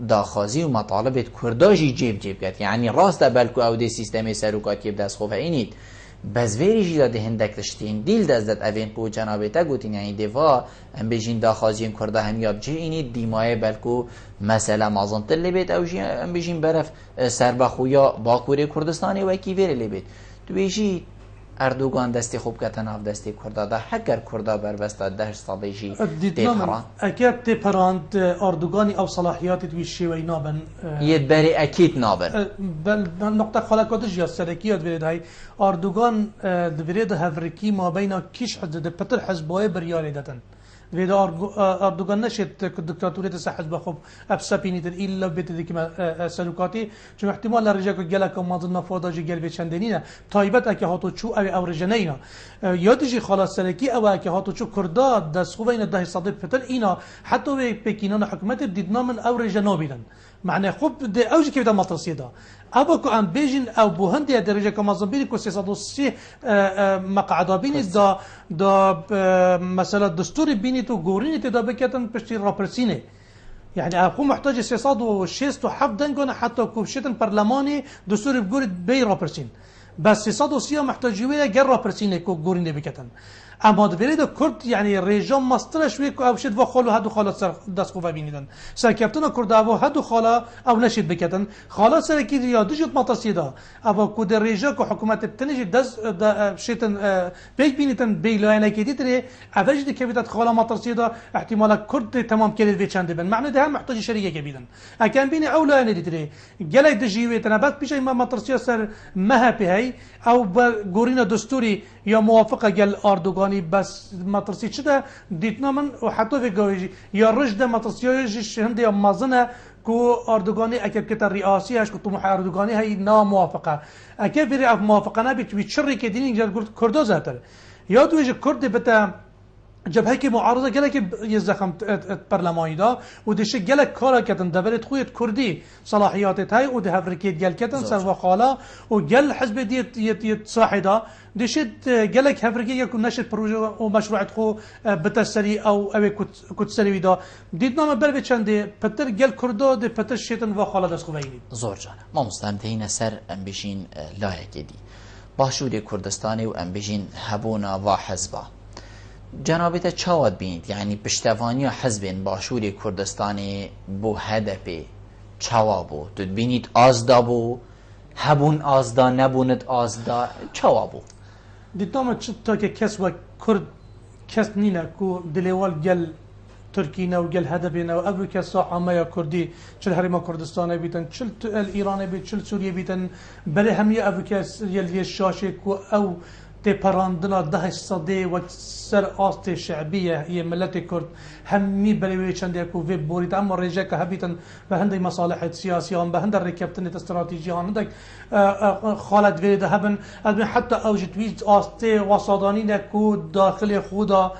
داخازی و مطالبت کرداجی جیب کد یعنی راست بلکو او دی سیستم سروکاتی بدست خوبه اینید بس ویری جدا ده هندک تشتین دیل دزدت اوین کو جنابتا گوتین یعنی دیوا ام بجین داخازین کرده هم یاب جی اینی دیمایه بلکو مثلا مازن تل بیت او جی ام بجین برف سربخویا باکوری کردستانی و کی ویری لبیت تو بیجی اردوغان دستی خوب کتن اف دستی کرده ده هکر کرده بربسته ده استراتژی تهران اكيد تهران اردوغاني او صلاحيات تويشي وينابن يدبري اكيد نابن بل نقطه خلاقاتش يا سركيات بريد هاي اردوغان دبريد هفركي ما بين كيش حد بتر حزبوي بريالي دتن وید اردوغان نشد دکتاتوریت حزب خوب ابسپینید الا بیت دیگه سلوکاتی چون احتمال لرجع که گله که مازن نفرداجی گل بچندنینه تایبت اگه هاتو چو او رجنینا یادجی خلاص سرکی او اگه هاتو چو کردا دست خوب این ده صد پتر اینا حتی به پکینان حکومت دیدنا من او رجنا بیدن معنی خوب ده اوجی که بدن مطرسی دا ابا کو ام بیجن او بوهندی درجه که مازن بینی که 330 مقعد بینی دا مثلا دستور بینی تو گورینی تدا بکتن پشتی راپرسینه يعني اخو محتاج 367 دنگونه حتى كوبشتن برلماني دستور بقول بي راپرسين بس 330 محتاجيه غير راپرسين كو گورينه بكتن اما دبريد كرد يعني ريجون ماسترش ويكو او شد وخلو هادو خاله سر دست قوا بينيدن سركبتنا كرد او هادو خاله او نشد بكتن خاله سركي يادجت متصيدا ابا كود ريجا كو حكومت تنجي دز شيتن بيك بينيتن بيلانا كيدتري افجد كبيتت خاله متصيدا احتمال كرد تمام كيد بيچند بن معنى ده محتاج شريكه كبيدن اكان بين اولا نديتري جلاي دجيوي تنبات بيش ما متصيا سر مها بهي او گورينا دستوري يا موافقه جل اردوغاني بس مطرسي شده ديتنا من وحتى في جوجي يا رجده مطرسياجي هندي مازنه كو اردوغاني اكيد كتا الرئاسي اش كنت اردوغاني هي نا موافقه اكيد في موافقه انا بتشري كدين جل كردو زاتر يا توجي كرد بتا جبهه که معارضه گله که یزخم برلمانی دا و دشه گله کارا کردن دبرت خویت کردی صلاحیات تای و ده افریقیت گل کردن سر و خالا و گل حزب دیت صاحدا دشه گله که افریقیت یکو نشد پروژه و مشروعات خو بتسری او کت سری دا دید نام بر بچنده پتر گل کردا ده پتر شیطان و خالا دست خو بینید زور جان ما مستمتعین سر ام بشین لایقی دی باشور کردستانی و ام بشین هبونا و حزبا جنابت چاواد بینید یعنی پشتوانی حزب باشور کردستانی بو هدف چوابو تو بینید آزدا بو هبون آزدا نبوند آزدا چوابو دیدم تا که کس و کرد کس نینا کو دلیوال گل تركينا وقال هدفنا وأمريكا ساعة ما يا كردي شل هرم كردستان بيتن شل الإيران بيت شل سوريا بيتن بله هم يا أمريكا يلي الشاشة أو تبراندنا ده صدي وسر آست شعبية هي ملت كرد همي بلوي چندی کو وب بورید اما رجع که هبیتن به هندی مصالح سیاسیان به هند رکبتن استراتژیان هندک خالد وید هبن حتی اوجت وید آست وسادانی نکو داخل خودا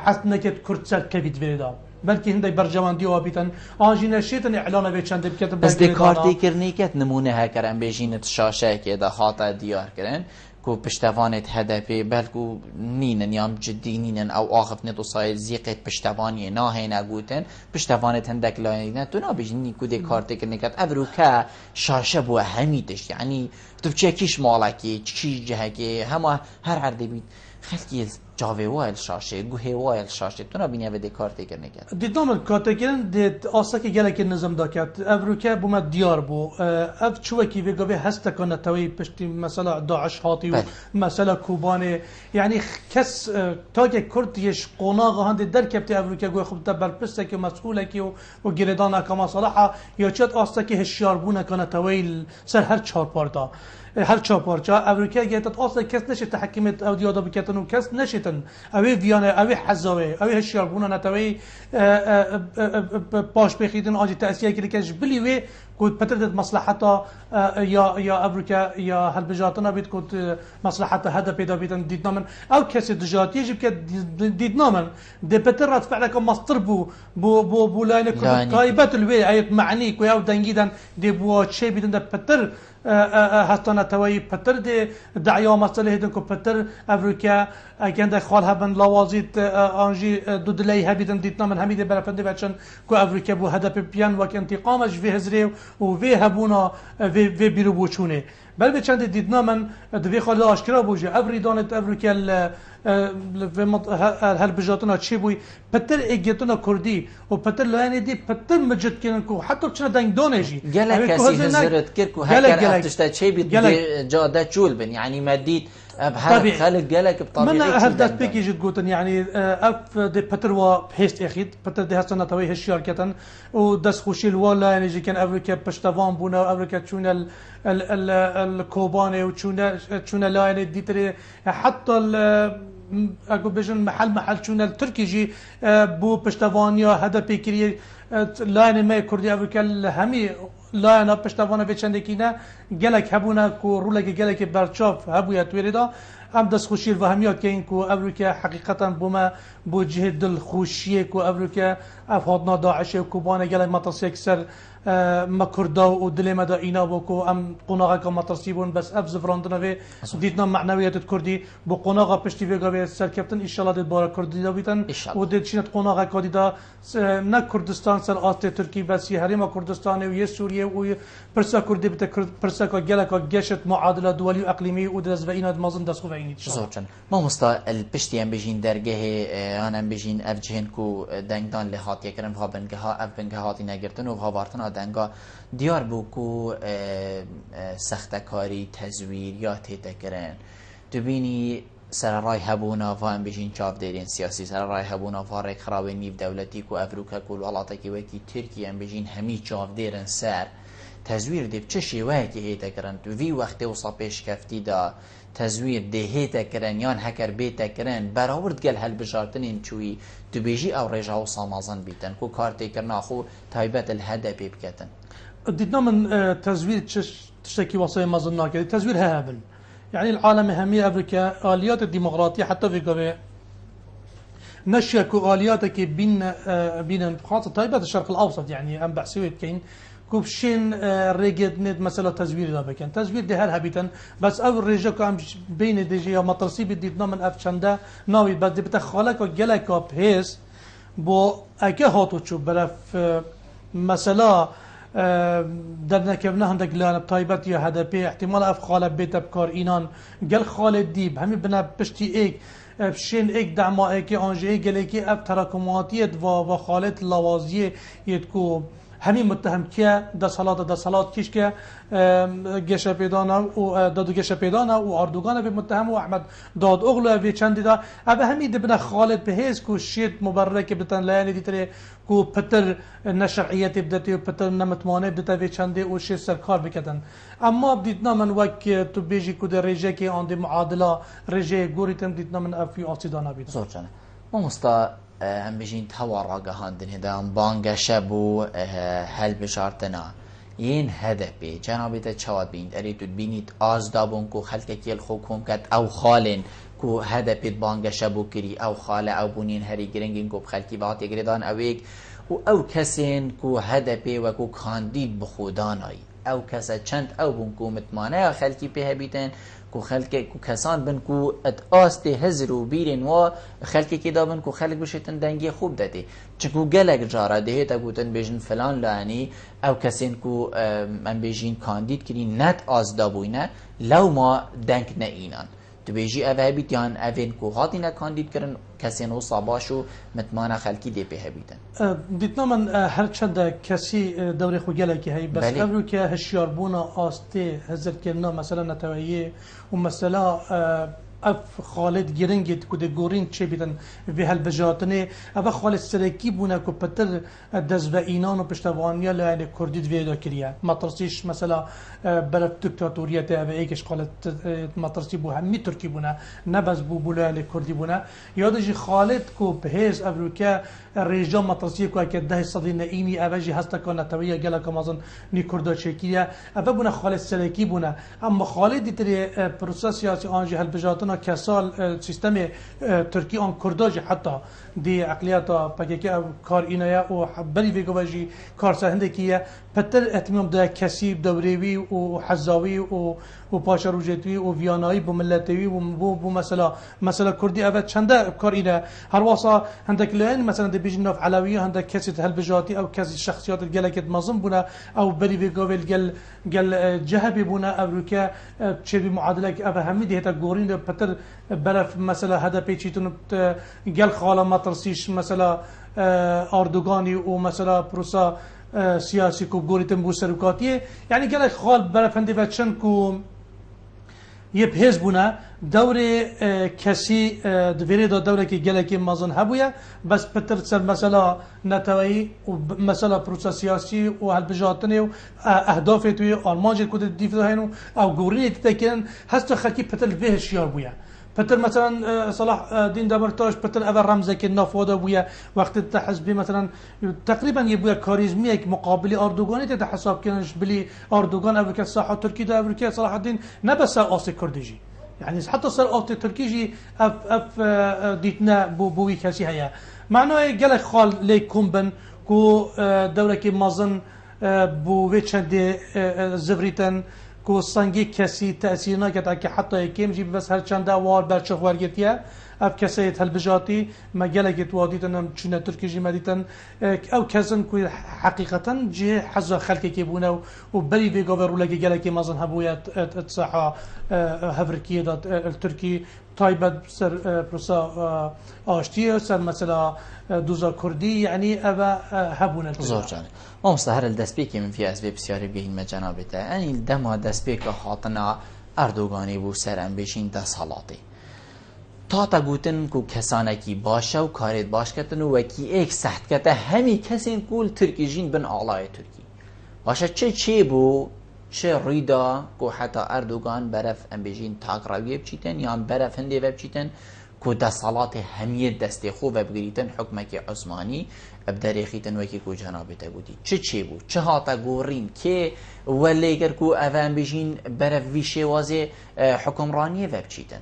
حسنکت کرد سر کبید ویدا بلکه هندی برجواندی و بیتن آنجین شیتن اعلان به چند بکت بس دکارتی کرنی کت نمونه ها کرن بیشینت شاشه که ده خاطر دیار کرن کو پشتوانت هدفی بلکو نینن یام جدی نینن او آخف نتو سایل زیقت پشتوانی ناهی نگوتن پشتوانت هندک لاینه تو نابیجنی کو دکارتی کرنی کت ابرو که شاشه بو همیتش یعنی تو چه کیش مالکی چی جهکی همه هر عرضی بید خلقی جاوی وایل شاشه گوهی وایل شاشه تو نبینی اوه کارتی کرنه کرد دید نامل کارتی کرن دید آسا که گلک نظم دا کرد افروکه بومد دیار بو اف چوکی ویگاوی هسته کنه توی پشتی مثلا داعش هاتی و مثلا کوبانه یعنی کس تا که کرد یش قناغ هند در کبتی افروکه گوی خوب تبر پسته که مسئوله که و گردان اکا مصالحه یا چند آسا که هشیار بونه کنه توی سر هر چهار پارتا هر چاپارچا امریکا گیتت اصلا کس نشه تحکیمت او دیادا بکتن و کس نشتن اوی ویانه اوی حزاوی اوی هشیاربونه نتوی باش بخیدن آجی تأثیه که کش بلیوی کود پتردت مصلحتا یا امریکا یا هالبجاتنا بید کود مصلحتا هدا پیدا بیدن دیدنا من او کسی دجاتی جب که دیدنا من دی پترات فعلا که مصدر بو لاینه کود تایبت الوی ایت معنی که او دنگیدن دی بو چه بیدن دی پتر هستانه توی پتر دی دعیا مسئله هدن که پتر امریکا اگه خال هبن لوازید آنجی دو دلی هبیدن دیدنا من همیده برفنده بچن که امریکا بو هدف بیان و که انتقامش وی هزری و وی هبونا وی بیرو بوچونه بل به چند دیدنا من دوی خال آشکرا بوجه ابری دانت امریکا هر بجاتنا چی بوی پتر اگیتنا کردی و پتر لاینه دی پتر مجد کنن که حتی چند دنگ دانشی گله کسی هزرت کرد که هکر افتشتا چی بید جاده چول بن يعني مدید بحال خالق جالك بطبيعي من هدات بيكي جد قوتن يعني اف دي بتر و بهست اخيد بتر دي هستنا توي هشياركتن و دس خوشيل ولا يعني جي كان امريكا بشتوان بونا امريكا تشون الكوباني وتشون لا يعني ديتري حتى اكو بيجن محل تشون التركي جي بو بشتوانيا هدا بيكري لا يعني ما كردي امريكا همي لا أنا پشتوانه بچنده کینه گلک هبونه کو رولک گلک برچاف هبویت وریدا هم دست خوشی و همیات که این کو امریکا حقیقتا بوما بو جهه دل خوشیه کو امریکا افهادنا داعش و کوبانه گلک مطرسی کسر ما کردا و دل ما دا اینا بو کو ام قناغه که مطرسی بون بس افز فراندنا و دیدنا معنویات کردی بو قناغه پشتی وگا سرکبتن ان شاء الله دید بارا کردی دا بیتن و دید چینت قناغه کادی دا نه کردستان سر آست ترکی بس یه هریم کردستان و یه سوریه و پرسا کردی بت پرسا که گلک گشت معادله دولی و اقلیمی و دز و اینا مازن دست خوب عینی زوجن ما مستا الپشتی ام بجین درگه آن بجین افجهن کو دنگدان لحات یکرن و بنگها اف بنگهاتی نگرتن و وارتن دنگا دیار بوکو سختکاری تزویر یا تیتکرن تو بینی سر رای هبونا و هم بجین چاپ دیرین سیاسی سر رای هبونا و رای خراب نیو دولتی کو افروکا کل ولاتا کی وکی ترکی هم بجین همی چاپ دیرن سر تزویر دی چه شیوه که هیتا کرن تو وی وقتی وصا پیش کفتی دا تزویر دی هیتا کرن یان هکر بیتا کرن براورد گل هل بجارتنین چوی تو بیجی او رجا و سامازن بیتن کو کارتی کرنا خو تایبت الهده بی بکتن دیدنا من تزویر تشتكي وصايا ما ظننا كده تزوير هابل يعني العالم همية أمريكا آليات الديمقراطية حتى في قبل نشيكوا آلياتك بين خاصة طيبة الشرق الأوسط يعني أم بحسويت كين كوبشين ريجد ند مثلا تزوير ده بكن تزوير ده هل هبيتن بس أول رجع كم بين ديجي مطرسي بديتنا من أفشنده ناوي بس دي بتخالك وجلك بهيس بو أكيد هاتو شو برف مثلا در نکبنه هندک لان بطایبت یا هدپی احتمال اف خالب بیت بکار اینان گل خالد دیب همی بنا پشتی ایک بشین ایک دعما ایک آنجه گلی که اف تراکماتیت و خالد لوازیه یت کو همین متهم که دسالات کش که گش پیدانا و دادو گش پیدانا و اردوغان به متهم و احمد داد اغلو به چند دا ابا همین دبنا خالد بهز کو شیت مبرک بدتن لانی دیتره کو پتر نشرعیت بدتی و پتر نمتمانه بدتا به چند و شیت سرکار بکدن اما بدیتنا من وقت تو بیجی کو در رژه که آن معادله رژه گوریتم دیتنا من افی آسیدانا بید زور جانه ما مستا هم بجین توارا هاندن هدام بانگ شبو هل بشارتنا این هدفی جنابی تا چواد بین اریتو بینید آزدابون کو خلق کیل خوکم کد او خالن کو هدفی بانگ شبو کری او خاله او بونین هری گرنگین کو بخلقی باعت یگردان اویک و او کسین کو هدفی و کو کاندید بخودانای او کسا چند او بون کو متمانه خلقی پیه بیتن کو خلق کو کسان بن کو ات آست هزر و بیرن و خلقی که دابن کو خلق بشتن دنگی خوب دادی چکو گلک جاره ده تا گوتن بیجن فلان لانی او کسین کو من بیجین کاندید کری نت آز دابوینه لو ما دنگ نه اینان تو بیجی اوه هبیت یان اوین کو هاتی نه کاندید کرن کسین و صاباشو متمانه خلقی دی پیه بیتن دیتنا من هر چند کسی دوری خو گلکی هی بس قبلو که هشیار بونا آسته هزر کرنا مثلا نتویه و مثلا اف خالد گرنگید کده گورین چه بیدن به هالبجاتنه اف خالد سرکی بونه که پتر دز و اینان و پشتوانیا لعنی کردید ویدا کریه مطرسیش مثلا برف دکتاتوریت او ایکش خالد مطرسی بو همی ترکی بونه نبز بو بلعلی کردی بونه یادجی خالد که بهیز افروکه رجال مطرسی که که ده صدی نینی اوجی هستا که نتویه گله که مازن نی کردا چکیه اف بونه خالد سرکی بونه اما خالد دیتری پروسه سیاسی آنجی هالبجاتنه کسال سیستم ترکی آن کرداج حتی دی عقلیاتا پاکی کار اینایا و بری ویگوژی کار سهنده کیه پتر اتمام ده کسی دوریوی و حزاوی و پاشا روجتوی و ویانایی بو ملتوی و بو مثلا کردی اول چنده کار اینه هر واسه هندک لین مثلا ده بیجن ناف علویه هندک کسی هلبجاتی او کسی شخصیات گلکت مازن بونه او بری ویگویل گل جهبی بونه او که چه بی معادله که او همی ده تا گورین پتر برف مثلا هدا پیچیتون گل خاله مطرسیش مثلا اردوغانی و مثلا پروسا سیاسی کو گوریتم بو سرکاتیه یعنی گل خال برفندی و چند کو یه بهز بونه دوره کسی دوره دوره که گله که مازن هبویه بس پتر سر مثلا نتوایی و مثلا پروسه سیاسی و هالبجاتنه و اهداف توی آلمان جد کود دیفته هینو او گوری تکن هست خلکی پتر بهش یار بویه پتر مثلا صلاح دین دمرتاش پتر اول رمزه که نافوده بویه وقتی تحزبی مثلا تقریبا یه بویه کاریزمیه که مقابلی اردوغانی تا حساب کننش بلی اردوغان اول که ساحه ترکی دا اول که صلاح الدین نبس آسی کردیجی يعني حتى صار أوت تركيجي أف ديتنا بوي كاسي هيا معناه جل خال ليكم بن كو دولة كي مازن بو ويتشد زفريتن كو سانجي كاسي تأثيرنا كتاك حتى يكيم جيب بس هر چند وار برشخ ورجتيا اف كسيت هالبجاتي ما جلقت واديتن چنا تركيجي مديتن او كزن كو حقيقة جي حز خلق كيبونا وبري في غوفرو لقي جلقي مازن هبويا تصحى هفركي دات التركي طيبة سر بروسا آشتيه سر مثلا دوزا كردي يعني ابا هبونا زور جاني ما مستهر الدسبيكي من في اسباب سياري بهين مجانابته يعني الدما دسبيك حاطنا اردوغاني بو سر ام بشين ده صلاتي تا گوتن کو کسانه کی باشه و کارید باش کتن و کی ایک سخت کته همی کسین کول ترکی جین بن آلای ترکی باشه چه بو چه ریدا کو حتی اردوغان برف ام بجین تاک رویه بچیتن یا برف هنده بچیتن کو ده صلات همیت دسته خوب بگیریتن حکمک عثمانی ابداریخیتن و کی کو جنابته بودی چه بو چه هاتا گورین که ولیگر کو ام بجین برف ویشه وازه حکمرانیه بچیتن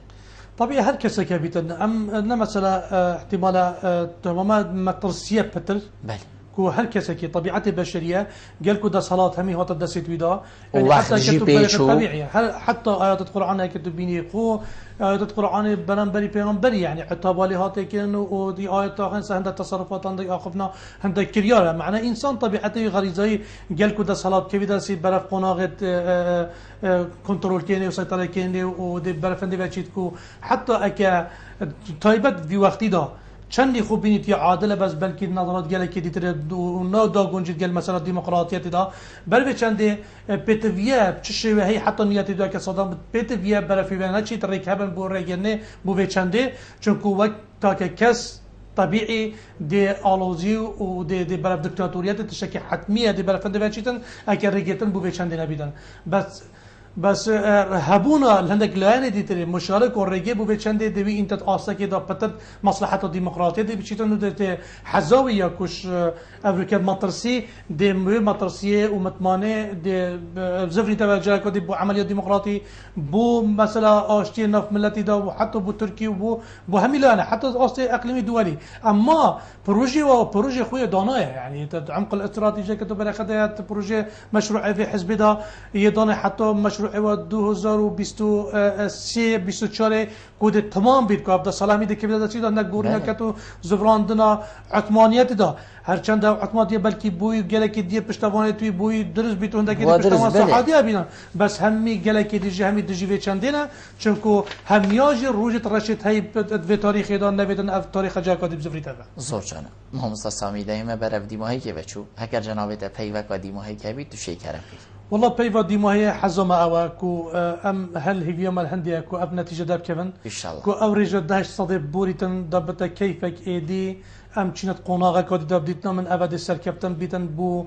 طبيعي هر كسا كابيتن ام مثلا احتمال تماما مطرسيه بتر بل كو هر كسا كي طبيعته بشريه قال كو ده صلاه همي هو تدسيت ويدا يعني حتى طبيعي حتى ايات القران كتبيني قو ايات القران بنبري پیغمبري يعني عتاب عليه هاتكن ودي ايات تاخن سند تصرفات عند اخفنا عند كريار معنى انسان طبيعته غريزه قال كو ده صلاه كبيده سي برف قناغت كنترول كيني وسيطره كيني ودي برفندي بچيت كو حتى اك طيبت في وقتي دا چندی خوب بینید یا عادل بس بلکه نظرات گله که دیتر نو دا گنجید گل مثلا دموکراتیت دا بر به چنده پتویه چه هی حتی نیتی دا که صدام پتویه برفی و نه چی تریک هبن بو رگنه بو به چنده چون که وقت تا که کس طبيعي دي آلوزي و دي برف دكتاتوريات تشكي حتمية دي برف فندي بانشيتن اكر ريجيتن بو بيشان دينا بيدن بس هبونا الهندك لاني دي تري مشارك والرجي بو بيشان دي بي انت تقاسا كده بتت مصلحة الديمقراطية دي بيشيتن دي حزاوية كوش افريكا مطرسي دي مطرسية ومتمانة دي زفري تبع جاكو دي بو عملية ديمقراطي بو مثلا اشتي نف ملتي دا وحتى بو تركي وبو هميلانا حتى قاسي اقليمي دولي اما بروجي خويا دانايا يعني عمق الاستراتيجية كتب برخدات بروجي مشروع في حزب دا يداني حتى مشروع و 2023 كود تمام بيت كو عبد السلام دي كبدا تشيدا نغورنا كتو زفراندنا عثمانيت دا هر چند عثمانيت بلكي بوي گلك دي پشتوانه توي بوي درس بيتون دا كده پشتوان صحادي بينا بس همي گلك دي همي دجي و چندنا چونكو همياج روج ترشت هي في تاريخ دا نويدن اف تاريخ جاكا دي بزفريتا زور جان محمد سامی دائما برف دیماهی که بچو اگر جنابت پیوک و دیماهی که بید تو شی کرم والله بيفا ديما هي حزمة أواكو أم هل هي اليوم الهندية كو أب نتيجة داب كيفن إن شاء الله كو أوريج دهش صديب بوريتن دابتا كيفك إيدي أم تشينت قناغة كودي داب ديتنا من أبد السر كابتن بيتن بو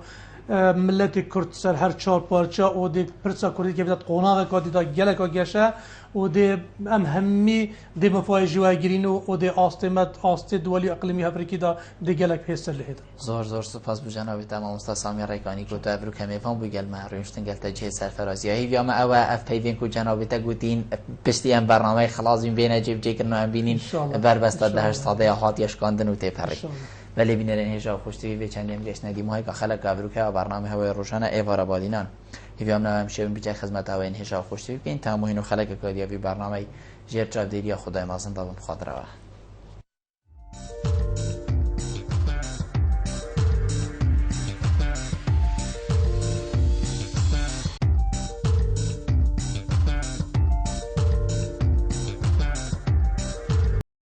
ملتي كرد سر هر چار پارچا و دي پرسا كردي كيفت قناغة كودي دا گلك و گشا و دي أم همي دي مفاي جواگيرين و دي آستي دولي أقليمي أفريقي دا دي گلك هستر لهيدا زور سپاس بو جناب تمام استاد سامی رایکانی کو تو ابرو کمیفان بو گل محرومشتن گل تجه سرفرازی هی و ما او اف پیوین کو جناب تا گوتین پشتی ام برنامه خلاص بین جيب جيكر نو ام بینین بر بسته ده صاده هات یشکاندن و تپره ولی بینرن هجا خوشتی و چندیم گشت ندیم های که خلق ابرو که برنامه هوای روشن ایوارا بالینان هی هم نام شیم بیچ خدمت های این هجا خوشتی که این تمام اینو خلق کادیا بی برنامه جیر چاب دیریا خدای مازن دادم خاطره